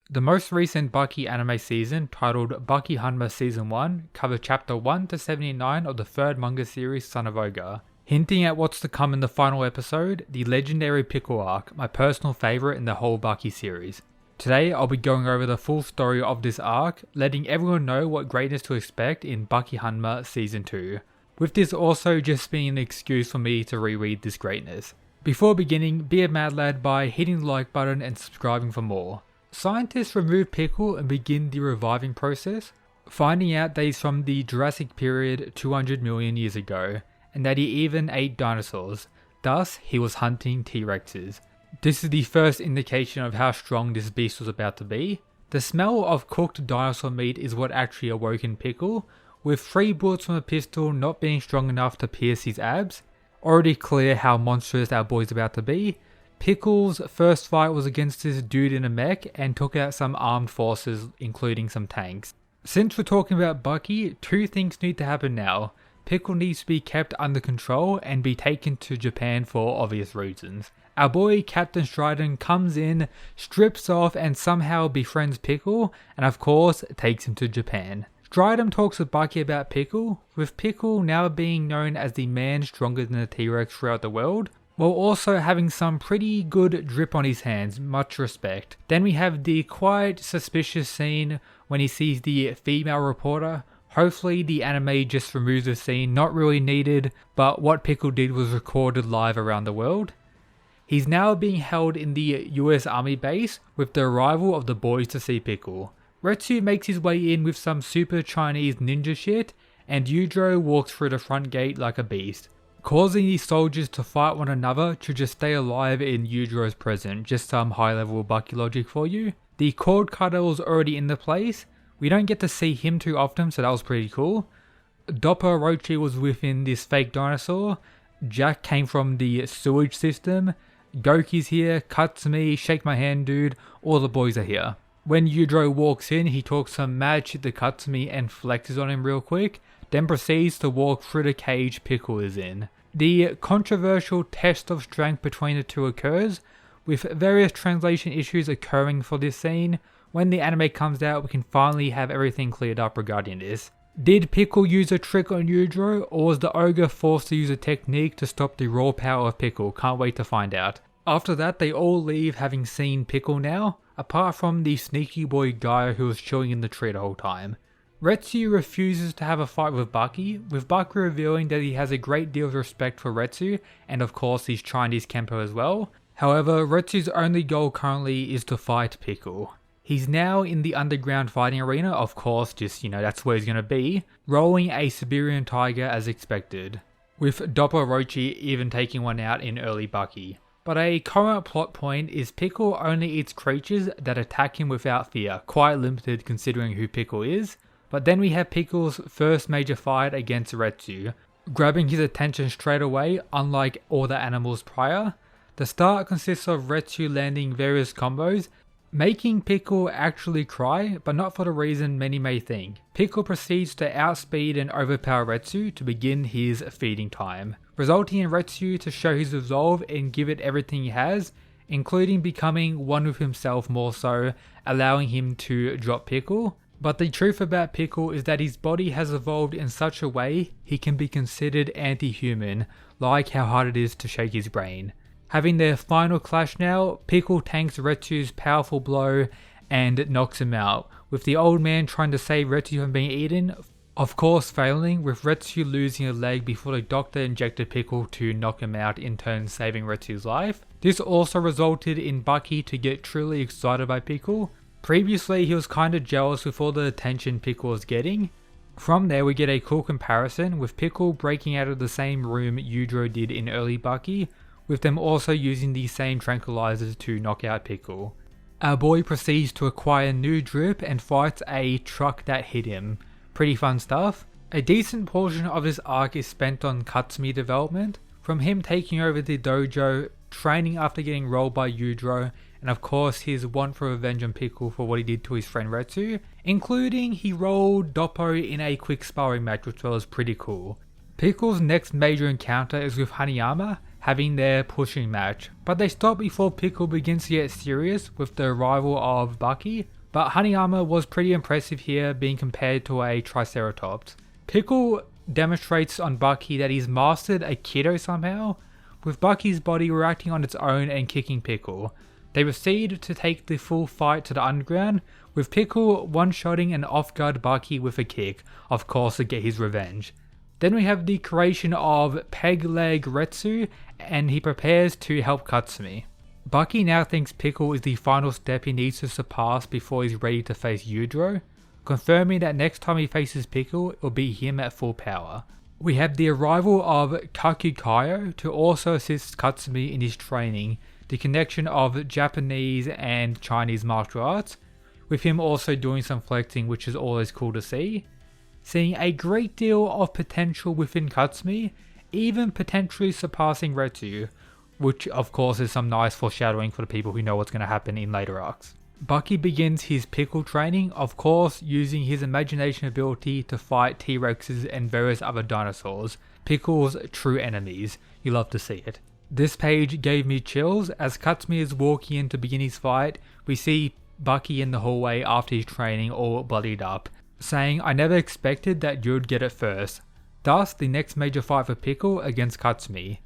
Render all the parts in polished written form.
The most recent Baki anime season, titled Baki Hanma Season 1, covers chapter 1 to 79 of the third manga series Son of Ogre. Hinting at what's to come in the final episode, the legendary Pickle arc, my personal favourite in the whole Baki series. Today I'll be going over the full story of this arc, letting everyone know what greatness to expect in Baki Hanma Season 2. With this also just being an excuse for me to reread this greatness. Before beginning, be a mad lad by hitting the like button and subscribing for more. Scientists remove Pickle and begin the reviving process, finding out that he's from the Jurassic period 200 million years ago, and that he even ate dinosaurs, thus he was hunting T-Rexes. This is the first indication of how strong this beast was about to be. The smell of cooked dinosaur meat is what actually awoken Pickle, with 3 bullets from a pistol not being strong enough to pierce his abs. Already clear how monstrous our boy's about to be. Pickle's first fight was against this dude in a mech and took out some armed forces, including some tanks. Since we're talking about Baki, 2 things need to happen now. Pickle needs to be kept under control and be taken to Japan for obvious reasons. Our boy Captain Stridon comes in, strips off and somehow befriends Pickle, and of course takes him to Japan. Stridon talks with Baki about Pickle, with Pickle now being known as the man stronger than a T-Rex throughout the world, while also having some pretty good drip on his hands, much respect. Then we have the quite suspicious scene when he sees the female reporter. Hopefully the anime just removes the scene, not really needed, but what Pickle did was recorded live around the world. He's now being held in the US Army base with the arrival of the boys to see Pickle. Retsu makes his way in with some super Chinese ninja shit, and Yujiro walks through the front gate like a beast, causing these soldiers to fight one another to just stay alive in Yujiro's presence. Just some high level Baki logic for you. The cord cutter was already in the place. We don't get to see him too often, so that was pretty cool. Dopper Orochi was within this fake dinosaur. Jack came from the sewage system. Goki's here, Katsumi, shake my hand dude, all the boys are here. When Yujiro walks in, he talks some mad shit to Katsumi and flexes on him real quick, then proceeds to walk through the cage Pickle is in. The controversial test of strength between the two occurs, with various translation issues occurring for this scene. When the anime comes out, we can finally have everything cleared up regarding this. Did Pickle use a trick on Yujiro, or was the ogre forced to use a technique to stop the raw power of Pickle? Can't wait to find out. After that, they all leave having seen Pickle now, apart from the sneaky boy guy who was chilling in the tree the whole time. Retsu refuses to have a fight with Baki revealing that he has a great deal of respect for Retsu, and of course his Chinese Kempo as well. However, Retsu's only goal currently is to fight Pickle. He's now in the underground fighting arena, of course, that's where he's gonna be, rolling a Siberian tiger as expected, with Dopper Orochi even taking one out in early Baki. But a current plot point is Pickle only eats creatures that attack him without fear, quite limited considering who Pickle is. But then we have Pickle's first major fight against Retsu, grabbing his attention straight away unlike all the animals prior. The start consists of Retsu landing various combos, making Pickle actually cry, but not for the reason many may think. Pickle proceeds to outspeed and overpower Retsu to begin his feeding time, resulting in Retsu to show his resolve and give it everything he has, including becoming one with himself more so, allowing him to drop Pickle. But the truth about Pickle is that his body has evolved in such a way he can be considered anti-human, like how hard it is to shake his brain. Having their final clash now, Pickle tanks Retsu's powerful blow and knocks him out, with the old man trying to save Retsu from being eaten, of course failing, with Retsu losing a leg before the doctor injected Pickle to knock him out, in turn saving Retsu's life. This also resulted in Baki to get truly excited by Pickle. Previously he was kinda jealous with all the attention Pickle was getting. From there we get a cool comparison, with Pickle breaking out of the same room Yujiro did in early Baki, with them also using the same tranquilizers to knock out Pickle. Our boy proceeds to acquire new drip and fights a truck that hit him. Pretty fun stuff. A decent portion of this arc is spent on Katsumi development, from him taking over the dojo, training after getting rolled by Yujiro, and of course his want for revenge on Pickle for what he did to his friend Retsu, including he rolled Doppo in a quick sparring match, which was pretty cool. Pickle's next major encounter is with Hanayama, having their pushing match, but they stop before Pickle begins to get serious with the arrival of Baki. But Hanayama was pretty impressive here, being compared to a Triceratops. Pickle demonstrates on Baki that he's mastered Aikido somehow, with Baki's body reacting on its own and kicking Pickle. They proceed to take the full fight to the underground, with Pickle one-shotting an off-guard Baki with a kick, of course to get his revenge. Then we have the creation of Peg Leg Retsu, and he prepares to help Katsumi. Baki now thinks Pickle is the final step he needs to surpass before he's ready to face Yujiro, confirming that next time he faces Pickle, it will be him at full power. We have the arrival of Kakukayo to also assist Katsumi in his training, the connection of Japanese and Chinese martial arts, with him also doing some flexing, which is always cool to see. Seeing a great deal of potential within Katsumi, even potentially surpassing Retsu, which of course is some nice foreshadowing for the people who know what's going to happen in later arcs. Baki begins his Pickle training, of course using his imagination ability to fight T-Rexes and various other dinosaurs, Pickle's true enemies. You love to see it. This page gave me chills. As Katsumi is walking in to begin his fight, we see Baki in the hallway after his training all bloodied up, saying, "I never expected that you'd get it first." Thus the next major fight for Pickle against Katsumi.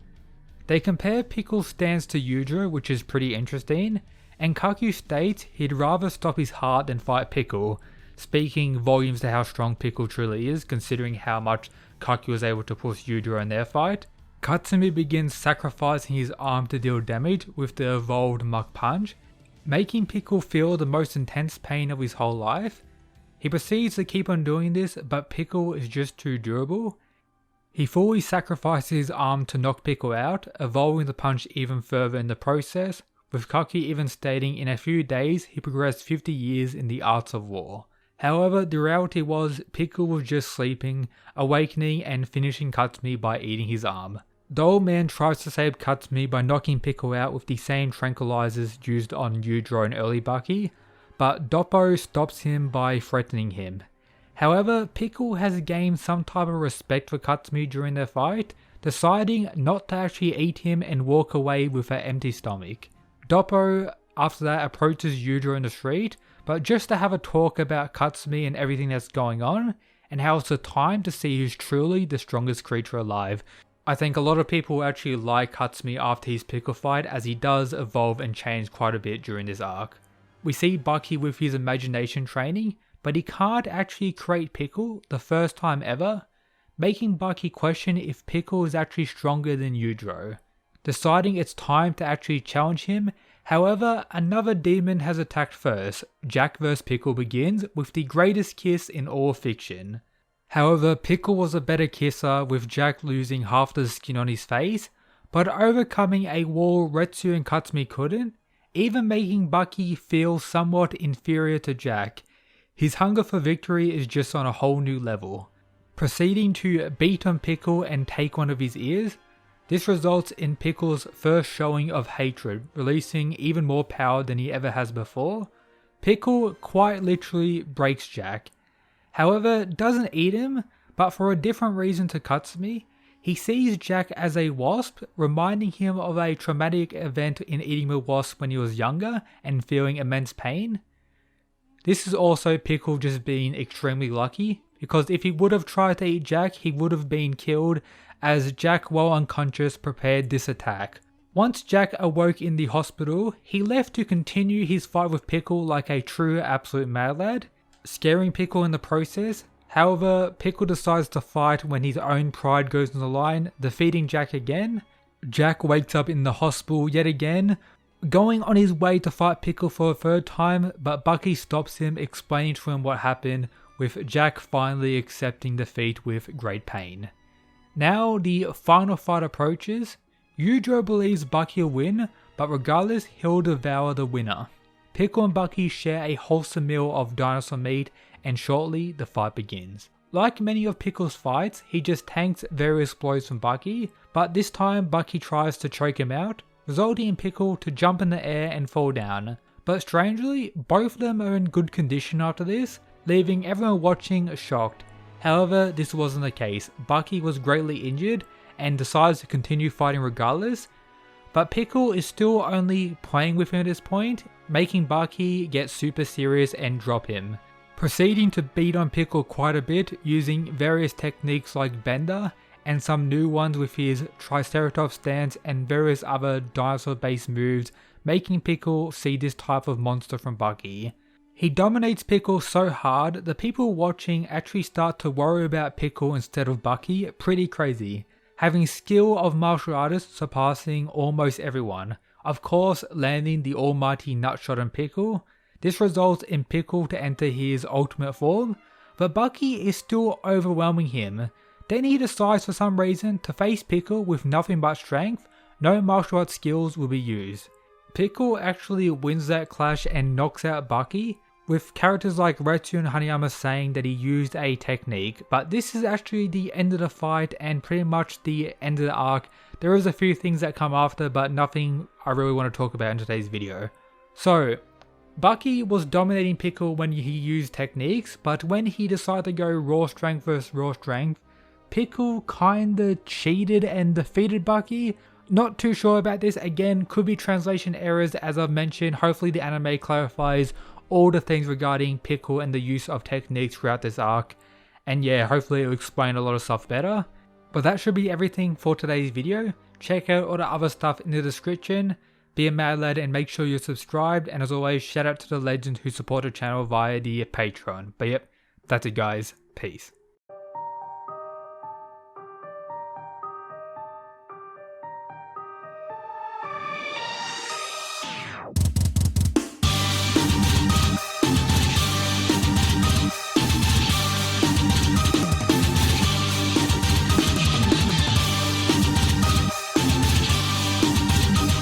They compare Pickle's stance to Yujiro, which is pretty interesting, and Kaku states he'd rather stop his heart than fight Pickle, speaking volumes to how strong Pickle truly is considering how much Kaku was able to push Yujiro in their fight. Katsumi begins sacrificing his arm to deal damage with the evolved Mach Punch, making Pickle feel the most intense pain of his whole life. He proceeds to keep on doing this, but Pickle is just too durable. He fully sacrifices his arm to knock Pickle out, evolving the punch even further in the process, with Kaku even stating in a few days he progressed 50 years in the arts of war. However, the reality was Pickle was just sleeping, awakening and finishing Katsumi by eating his arm. The old man tries to save Katsumi by knocking Pickle out with the same tranquilizers used on Yujiro and early Baki, but Doppo stops him by threatening him. However, Pickle has gained some type of respect for Katsumi during their fight, deciding not to actually eat him and walk away with an empty stomach. Doppo after that approaches Yujiro in the street, but just to have a talk about Katsumi and everything that's going on, and how it's the time to see who's truly the strongest creature alive. I think a lot of people actually like Katsumi after his Pickle fight, as he does evolve and change quite a bit during this arc. We see Baki with his imagination training, but he can't actually create Pickle the first time ever, making Baki question if Pickle is actually stronger than Yujiro. Deciding it's time to actually challenge him, however, another demon has attacked first. Jack vs Pickle begins with the greatest kiss in all fiction. However, Pickle was a better kisser, with Jack losing half the skin on his face, but overcoming a wall Retsu and Katsumi couldn't, even making Baki feel somewhat inferior to Jack. His hunger for victory is just on a whole new level. Proceeding to beat on Pickle and take one of his ears, this results in Pickle's first showing of hatred, releasing even more power than he ever has before. Pickle quite literally breaks Jack. However, doesn't eat him, but for a different reason to Katsumi. He sees Jack as a wasp, reminding him of a traumatic event in eating a wasp when he was younger and feeling immense pain. This is also Pickle just being extremely lucky, because if he would have tried to eat Jack, he would have been killed, as Jack, while unconscious, prepared this attack. Once Jack awoke in the hospital, he left to continue his fight with Pickle like a true absolute mad lad, scaring Pickle in the process. However, Pickle decides to fight when his own pride goes on the line, defeating Jack again. Jack wakes up in the hospital yet again, going on his way to fight Pickle for a third time, but Baki stops him, explaining to him what happened, with Jack finally accepting defeat with great pain. Now the final fight approaches. Yujiro believes Baki will win, but regardless, he'll devour the winner. Pickle and Baki share a wholesome meal of dinosaur meat, and shortly the fight begins. Like many of Pickle's fights, he just tanks various blows from Baki, but this time Baki tries to choke him out, resulting in Pickle to jump in the air and fall down. But strangely, both of them are in good condition after this, leaving everyone watching shocked. However, this wasn't the case. Baki was greatly injured, and decides to continue fighting regardless, but Pickle is still only playing with him at this point, making Baki get super serious and drop him, proceeding to beat on Pickle quite a bit using various techniques like Bender and some new ones with his Triceratops stance and various other dinosaur based moves, making Pickle see this type of monster from Baki. He dominates Pickle so hard that people watching actually start to worry about Pickle instead of Baki. Pretty crazy. Having skill of martial artists surpassing almost everyone. Of course, landing the almighty nutshot on Pickle. This results in Pickle to enter his ultimate form, but Baki is still overwhelming him. Then he decides for some reason to face Pickle with nothing but strength. No martial arts skills will be used. Pickle actually wins that clash and knocks out Baki, with characters like Retsu and Hanayama saying that he used a technique, but this is actually the end of the fight and pretty much the end of the arc. There is a few things that come after, but nothing I really want to talk about in today's video. So, Baki was dominating Pickle when he used techniques, but when he decided to go raw strength versus raw strength, Pickle kinda cheated and defeated Baki. Not too sure about this, again, could be translation errors as I've mentioned. Hopefully the anime clarifies all the things regarding Pickle and the use of techniques throughout this arc. And yeah, hopefully it'll explain a lot of stuff better. But that should be everything for today's video. Check out all the other stuff in the description. Be a mad lad and make sure you're subscribed. And as always, shout out to the legends who support the channel via the Patreon. But yep, that's it guys. Peace.